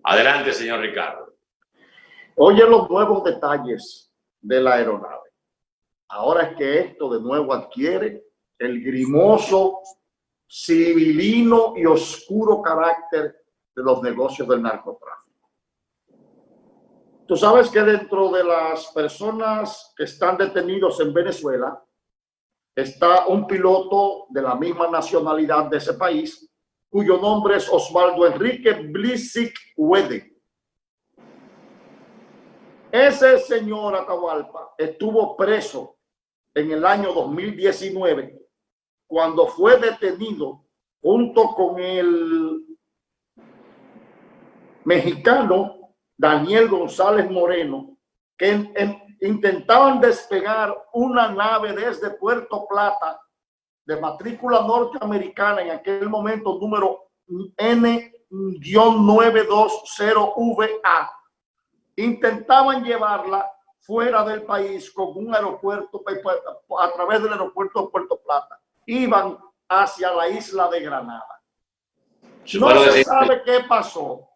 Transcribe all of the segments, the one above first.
Adelante, señor Ricardo. Oye los nuevos detalles de la aeronave. Ahora es que esto de nuevo adquiere el grimoso, civilino y oscuro carácter de los negocios del narcotráfico. Tú sabes que dentro de las personas que están detenidos en Venezuela está un piloto de la misma nacionalidad de ese país, cuyo nombre es Osvaldo Enrique Blisic Wede. Ese señor Atahualpa estuvo preso en el año 2019 cuando fue detenido junto con el mexicano Daniel González Moreno, que intentaban despegar una nave desde Puerto Plata de matrícula norteamericana, en aquel momento número N-920VA. Intentaban llevarla fuera del país con un aeropuerto, a través del aeropuerto de Puerto Plata. Iban hacia la isla de Granada. No se sabe qué pasó.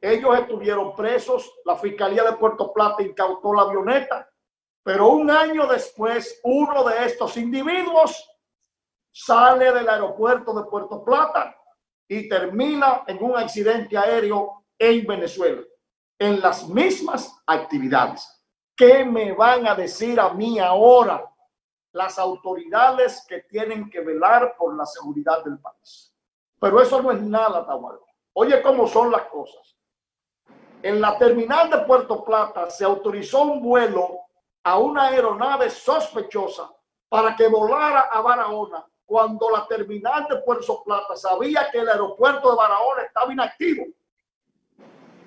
Ellos estuvieron presos, la Fiscalía de Puerto Plata incautó la avioneta, pero un año después, uno de estos individuos sale del aeropuerto de Puerto Plata y termina en un accidente aéreo en Venezuela, en las mismas actividades. ¿Qué me van a decir a mí ahora las autoridades que tienen que velar por la seguridad del país? Pero eso no es nada, Atahualpa. Oye, cómo son las cosas. En la terminal de Puerto Plata se autorizó un vuelo a una aeronave sospechosa para que volara a Barahona, cuando la terminal de Puerto Plata sabía que el aeropuerto de Barahona estaba inactivo.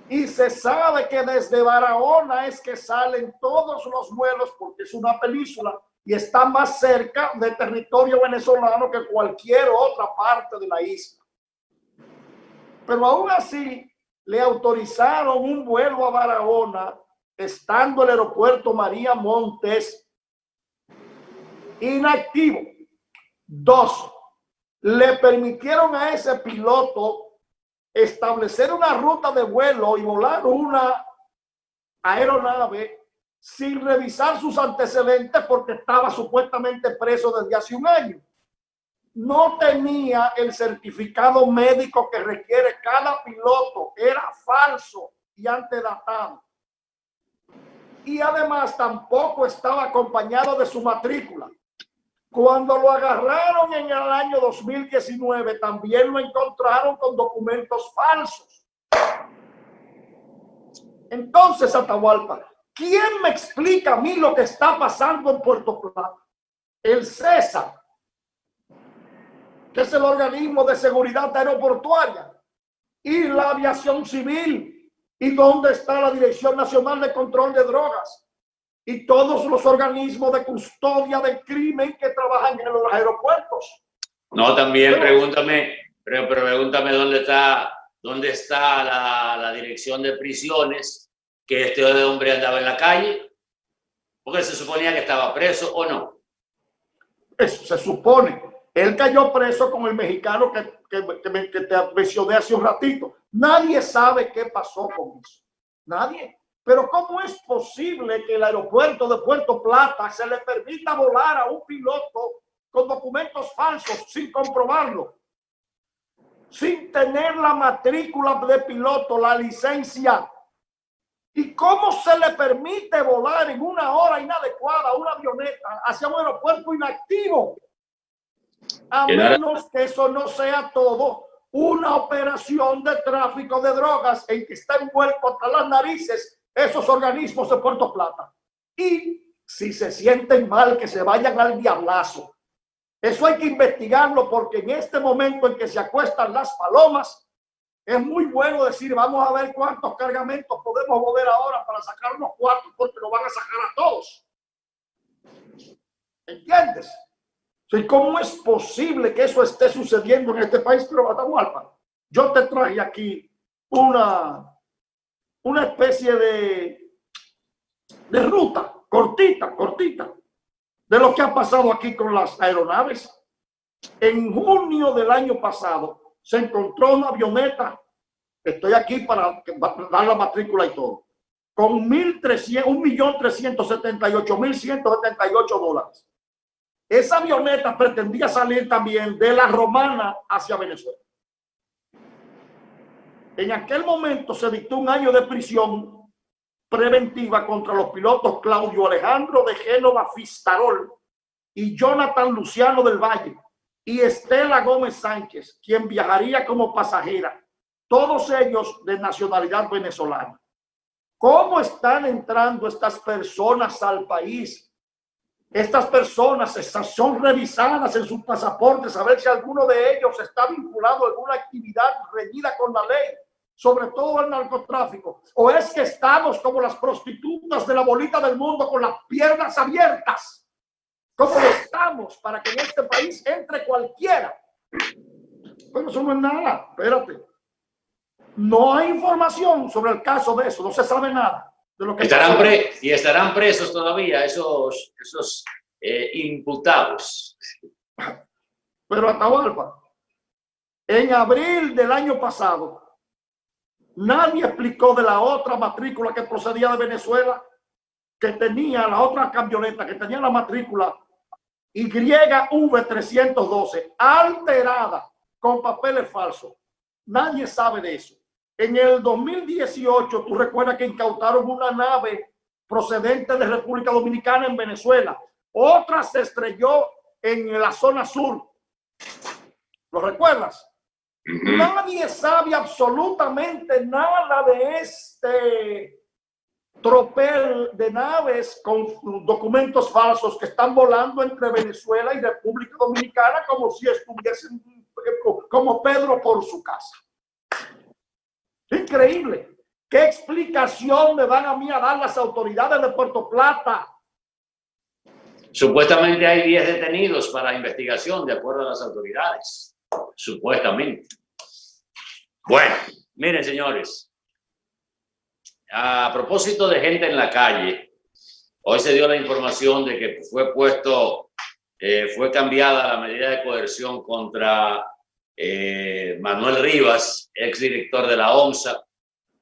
Y se sabe que desde Barahona es que salen todos los vuelos, porque es una península y está más cerca del territorio venezolano que cualquier otra parte de la isla. Pero aún así le autorizaron un vuelo a Barahona, estando el aeropuerto María Montes inactivo. 2, le permitieron a ese piloto establecer una ruta de vuelo y volar una aeronave sin revisar sus antecedentes, porque estaba supuestamente preso desde hace un año. No tenía el certificado médico que requiere cada piloto, era falso y antedatado. Y además tampoco estaba acompañado de su matrícula. Cuando lo agarraron en el año 2019, también lo encontraron con documentos falsos. Entonces, Atahualpa, ¿quién me explica a mí lo que está pasando en Puerto Plata? El César, que es el organismo de seguridad aeroportuaria, y la aviación civil, y dónde está la Dirección Nacional de Control de Drogas, y todos los organismos de custodia del crimen que trabajan en los aeropuertos. No, también pregúntame dónde está la dirección de prisiones, que este hombre andaba en la calle, porque se suponía que estaba preso, ¿o no? Eso se supone. Él cayó preso con el mexicano que te mencioné hace un ratito. Nadie sabe qué pasó con eso. Nadie. Pero ¿cómo es posible que el aeropuerto de Puerto Plata se le permita volar a un piloto con documentos falsos sin comprobarlo? Sin tener la matrícula de piloto, la licencia. ¿Y cómo se le permite volar en una hora inadecuada una avioneta hacia un aeropuerto inactivo? A menos que eso no sea todo una operación de tráfico de drogas en que está envuelto hasta las narices esos organismos de Puerto Plata. Y si se sienten mal, que se vayan al diablazo. Eso hay que investigarlo, porque en este momento en que se acuestan las palomas, es muy bueno decir, vamos a ver cuántos cargamentos podemos mover ahora para sacar unos cuantos, porque lo van a sacar a todos. ¿Entiendes? ¿Y cómo es posible que eso esté sucediendo en este país? Pero Atahualpa, yo te traje aquí una especie de ruta cortita, de lo que ha pasado aquí con las aeronaves. En junio del año pasado se encontró una avioneta Estoy aquí para dar la matrícula y todo. Con $1.378.178. Esa avioneta pretendía salir también de La Romana hacia Venezuela. En aquel momento se dictó un año de prisión preventiva contra los pilotos Claudio Alejandro de Génova Fistarol y Jonathan Luciano del Valle y Estela Gómez Sánchez, quien viajaría como pasajera, todos ellos de nacionalidad venezolana. ¿Cómo están entrando estas personas al país? Estas personas son revisadas en sus pasaportes a ver si alguno de ellos está vinculado a alguna actividad reñida con la ley, sobre todo el narcotráfico. ¿O es que estamos como las prostitutas de la bolita del mundo con las piernas abiertas? ¿Cómo estamos para que en este país entre cualquiera? Pero eso no es nada, espérate. No hay información sobre el caso de eso, no se sabe nada de lo que estarán presos todavía esos imputados. Pero Atahualpa, en abril del año pasado, nadie explicó de la otra matrícula que procedía de Venezuela, que tenía la otra camioneta, que tenía la matrícula YV312, alterada con papeles falsos. Nadie sabe de eso. En el 2018, tú recuerdas que incautaron una nave procedente de República Dominicana en Venezuela. Otra se estrelló en la zona sur. ¿Lo recuerdas? Nadie sabe absolutamente nada de este tropel de naves con documentos falsos que están volando entre Venezuela y República Dominicana como si estuviesen como Pedro por su casa. Increíble. ¿Qué explicación me van a mí a dar las autoridades de Puerto Plata? Supuestamente hay 10 detenidos para investigación, de acuerdo a las autoridades. Supuestamente. Bueno, miren, señores. A propósito de gente en la calle, hoy se dio la información de que fue cambiada la medida de coerción contra Manuel Rivas, exdirector de la OMSA,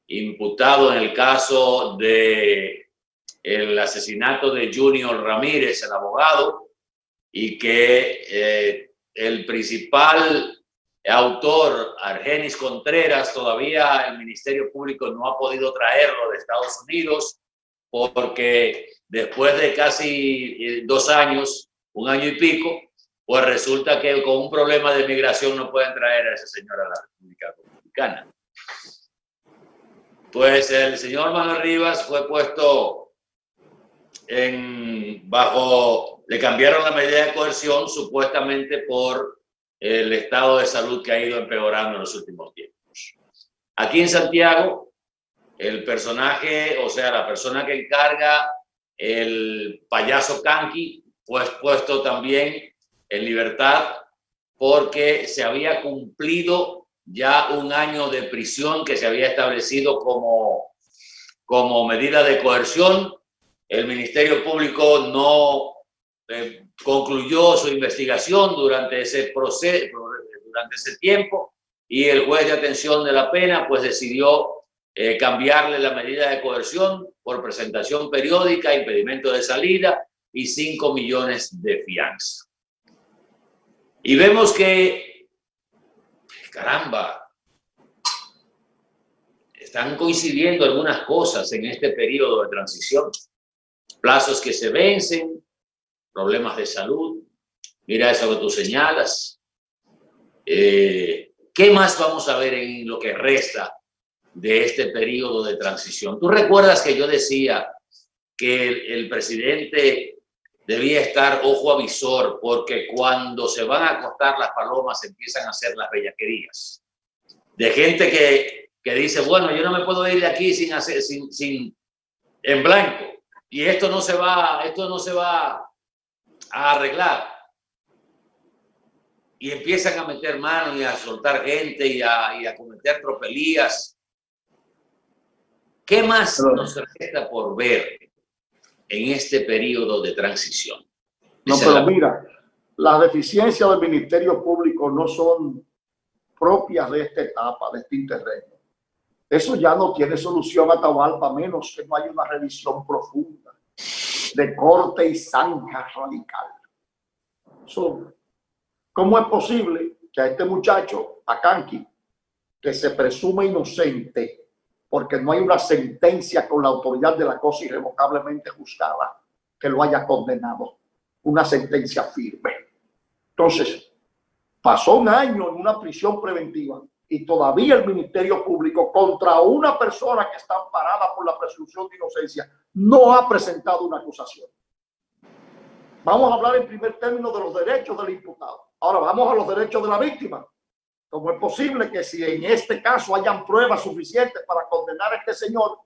imputado en el caso de el asesinato de Junior Ramírez, el abogado, y que el principal autor, Argenis Contreras, todavía el Ministerio Público no ha podido traerlo de Estados Unidos porque después de casi 2 años, 1 año y pico, pues resulta que con un problema de migración no pueden traer a ese señor a la República Dominicana. Pues el señor Manuel Rivas fue puesto le cambiaron la medida de coerción supuestamente por el estado de salud que ha ido empeorando en los últimos tiempos. Aquí en Santiago, el personaje, o sea, la persona que encarga el payaso Kanki, fue puesto también en libertad porque se había cumplido ya 1 año de prisión que se había establecido como medida de coerción. El Ministerio Público no concluyó su investigación durante ese proceso, durante ese tiempo, y el juez de atención de la pena pues decidió cambiarle la medida de coerción por presentación periódica, impedimento de salida y 5 millones de fianza. Y vemos que, caramba, están coincidiendo algunas cosas en este periodo de transición. Plazos que se vencen, problemas de salud. Mira eso que tú señalas. ¿Qué más vamos a ver en lo que resta de este periodo de transición? Tú recuerdas que yo decía que el presidente debía estar ojo avisor porque cuando se van a acostar las palomas empiezan a hacer las bellaquerías. De gente que dice, bueno, yo no me puedo ir de aquí en blanco. Y esto no se va a arreglar. Y empiezan a meter mano y a soltar gente y a cometer tropelías. ¿Qué más nos resta por ver en este periodo de transición? No, pero mira, las deficiencias del Ministerio Público no son propias de esta etapa, de este interregno. Eso ya no tiene solución, Atahualpa, a menos que no haya una revisión profunda de corte y zanja radical. ¿Cómo es posible que a este muchacho, a Kanki, que se presume inocente porque no hay una sentencia con la autoridad de la cosa irrevocablemente juzgada que lo haya condenado, una sentencia firme? Entonces, pasó un año en una prisión preventiva y todavía el Ministerio Público contra una persona que está amparada por la presunción de inocencia no ha presentado una acusación. Vamos a hablar en primer término de los derechos del imputado. Ahora vamos a los derechos de la víctima. ¿Cómo es posible que si en este caso hayan pruebas suficientes para condenar a este señor,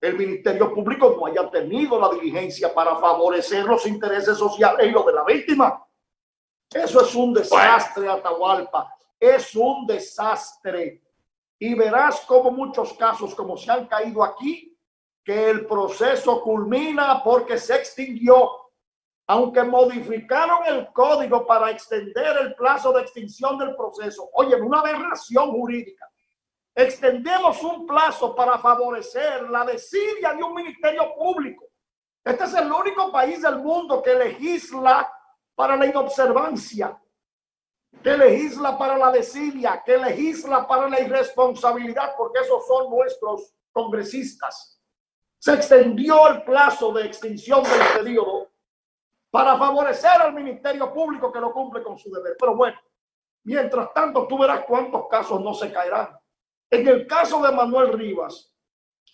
el Ministerio Público no haya tenido la diligencia para favorecer los intereses sociales y los de la víctima? Eso es un desastre, Atahualpa. Es un desastre. Y verás como muchos casos, como se han caído aquí, que el proceso culmina porque se extinguió. Aunque modificaron el código para extender el plazo de extinción del proceso. Oye, una aberración jurídica. Extendemos un plazo para favorecer la desidia de un ministerio público. Este es el único país del mundo que legisla para la inobservancia, que legisla para la desidia, que legisla para la irresponsabilidad, porque esos son nuestros congresistas. Se extendió el plazo de extinción del periodo para favorecer al Ministerio Público que no cumple con su deber. Pero bueno, mientras tanto, tú verás cuántos casos no se caerán. En el caso de Manuel Rivas,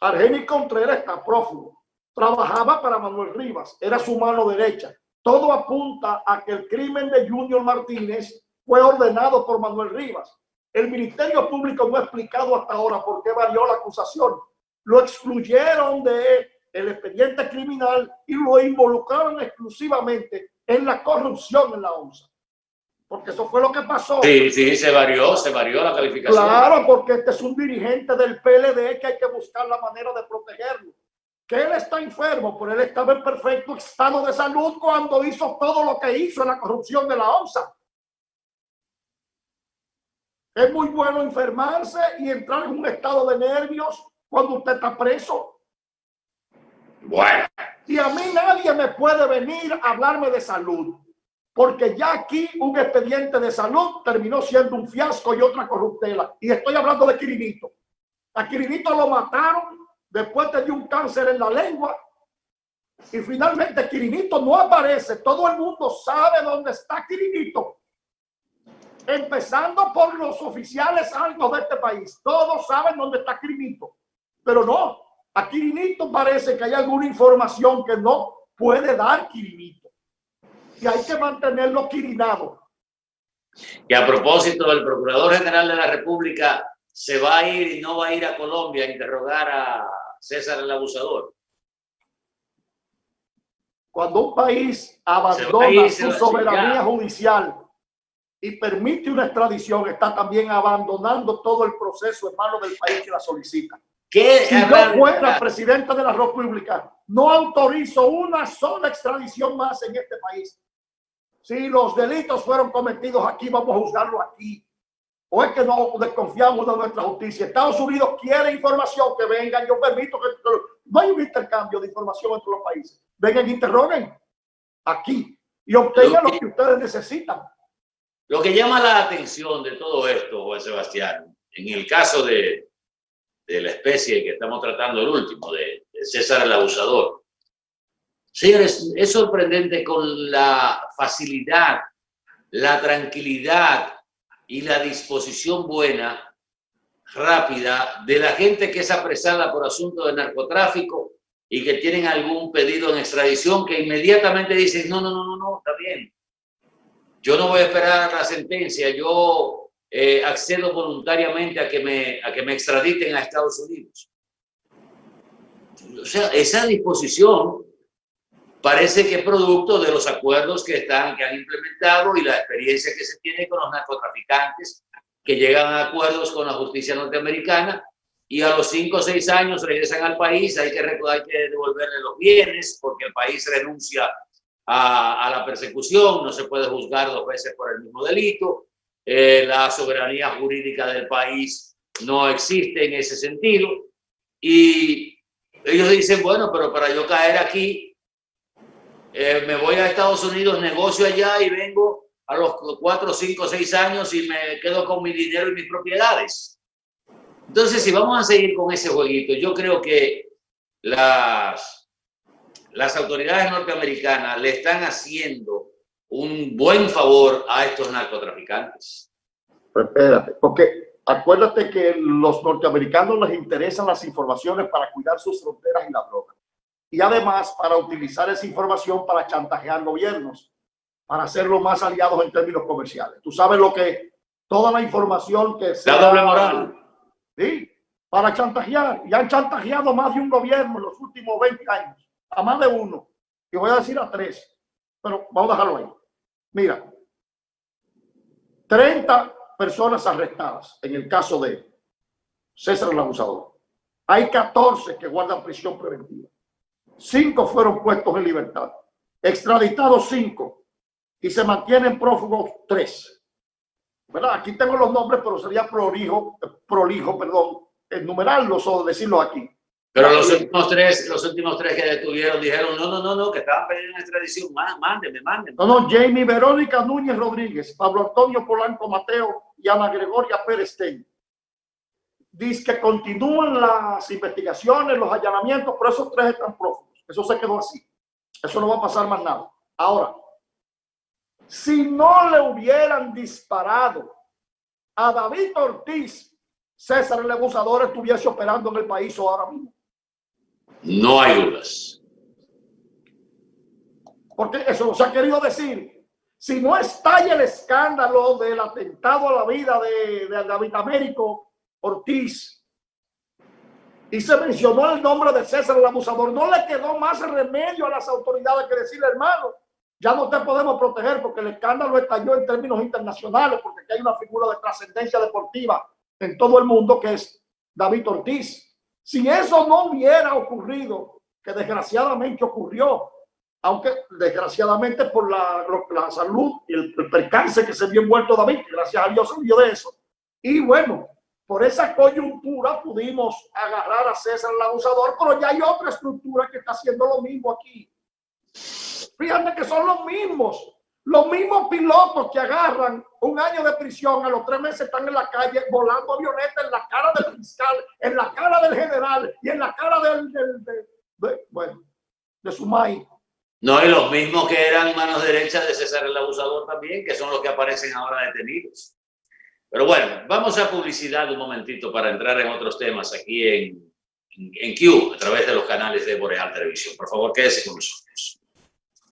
Argenis Contreras está prófugo. Trabajaba para Manuel Rivas, era su mano derecha. Todo apunta a que el crimen de Junior Martínez fue ordenado por Manuel Rivas. El Ministerio Público no ha explicado hasta ahora por qué varió la acusación. Lo excluyeron de el expediente criminal y lo involucraron exclusivamente en la corrupción en la ONSA. Porque eso fue lo que pasó. Sí, se varió la calificación. Claro, porque este es un dirigente del PLD que hay que buscar la manera de protegerlo. Que él está enfermo, pero él estaba en perfecto estado de salud cuando hizo todo lo que hizo en la corrupción de la ONSA. Es muy bueno enfermarse y entrar en un estado de nervios cuando usted está preso. Bueno. Y a mí nadie me puede venir a hablarme de salud, porque ya aquí un expediente de salud terminó siendo un fiasco y otra corruptela. Y estoy hablando de Quirinito. A Quirinito lo mataron después de un cáncer en la lengua. Y finalmente Quirinito no aparece. Todo el mundo sabe dónde está Quirinito. Empezando por los oficiales altos de este país. Todos saben dónde está Quirinito. Pero no, a Quirinito parece que hay alguna información que no puede dar Quirinito. Y hay que mantenerlo quirinado. Y a propósito, el Procurador General de la República se va a ir y no va a ir a Colombia a interrogar a César el Abusador. Cuando un país abandona su soberanía judicial y permite una extradición, está también abandonando todo el proceso en manos del país que la solicita. Si yo fuera presidente de la República, no autorizo una sola extradición más en este país. Si los delitos fueron cometidos aquí, vamos a juzgarlo aquí. O es que no desconfiamos de nuestra justicia. Estados Unidos quiere información, que vengan. Yo permito que no hay un intercambio de información entre los países. Vengan, interroguen aquí y obtengan lo que ustedes necesitan. Lo que llama la atención de todo esto, Juan Sebastián, en el caso de la especie que estamos tratando, el último, de César el Abusador. Señores, es sorprendente con la facilidad, la tranquilidad y la disposición buena, rápida, de la gente que es apresada por asunto de narcotráfico y que tienen algún pedido en extradición, que inmediatamente dicen, no, está bien. Yo no voy a esperar la sentencia, yo accedo voluntariamente a que me extraditen a Estados Unidos. O sea, esa disposición parece que es producto de los acuerdos que han implementado y la experiencia que se tiene con los narcotraficantes que llegan a acuerdos con la justicia norteamericana y a los 5 o 6 años regresan al país. Hay que devolverle los bienes porque el país renuncia a la persecución, no se puede juzgar 2 veces por el mismo delito. La soberanía jurídica del país no existe en ese sentido. Y ellos dicen, bueno, pero para yo caer aquí, me voy a Estados Unidos, negocio allá y vengo a los 4, 5, 6 años y me quedo con mi dinero y mis propiedades. Entonces, si vamos a seguir con ese jueguito, yo creo que las autoridades norteamericanas le están haciendo un buen favor a estos narcotraficantes. Pero espérate, porque acuérdate que los norteamericanos les interesan las informaciones para cuidar sus fronteras y la droga. Y además para utilizar esa información para chantajear gobiernos, para hacerlos más aliados en términos comerciales. Tú sabes lo que toda la información que la doble moral. Sí, para chantajear. Y han chantajeado más de un gobierno en los últimos 20 años. A más de uno. Y voy a decir a 3. Pero vamos a dejarlo ahí. Mira. 30 personas arrestadas en el caso de César el Abusador. Hay 14 que guardan prisión preventiva. 5 fueron puestos en libertad. Extraditados 5. Y se mantienen prófugos 3. ¿Verdad? Aquí tengo los nombres, pero sería prolijo, enumerarlos o decirlos aquí. Pero los últimos tres que detuvieron dijeron, no, que estaban pidiendo extradición, mándenme. No, Jamie Verónica Núñez Rodríguez, Pablo Antonio Polanco Mateo y Ana Gregoria Pérez Ten. Dice que continúan las investigaciones, los allanamientos, pero esos 3 están prófugos. Eso se quedó así. Eso no va a pasar más nada. Ahora, si no le hubieran disparado a David Ortiz, César el Abusador estuviese operando en el país ahora mismo. No hay dudas. Porque eso nos ha querido decir. Si no estalla el escándalo del atentado a la vida de David Américo Ortiz y se mencionó el nombre de César el Abusador, no le quedó más remedio a las autoridades que decirle, hermano, ya no te podemos proteger porque el escándalo estalló en términos internacionales, porque aquí hay una figura de trascendencia deportiva en todo el mundo que es David Ortiz. Si eso no hubiera ocurrido, que desgraciadamente ocurrió, aunque desgraciadamente por la salud y el percance que se vio envuelto David, que gracias a Dios salió de eso. Y bueno, por esa coyuntura pudimos agarrar a César el Abusador, pero ya hay otra estructura que está haciendo lo mismo aquí. Fíjate que son los mismos pilotos que agarran 1 año de prisión, a los 3 meses están en la calle volando avionetas en la cara del fiscal, en la cara del general y en la cara de Sumay. No, y los mismos que eran manos derechas de César el Abusador también, que son los que aparecen ahora detenidos. Pero bueno, vamos a publicidad un momentito para entrar en otros temas aquí en Q, a través de los canales de Boreal Televisión. Por favor, quédese con nosotros.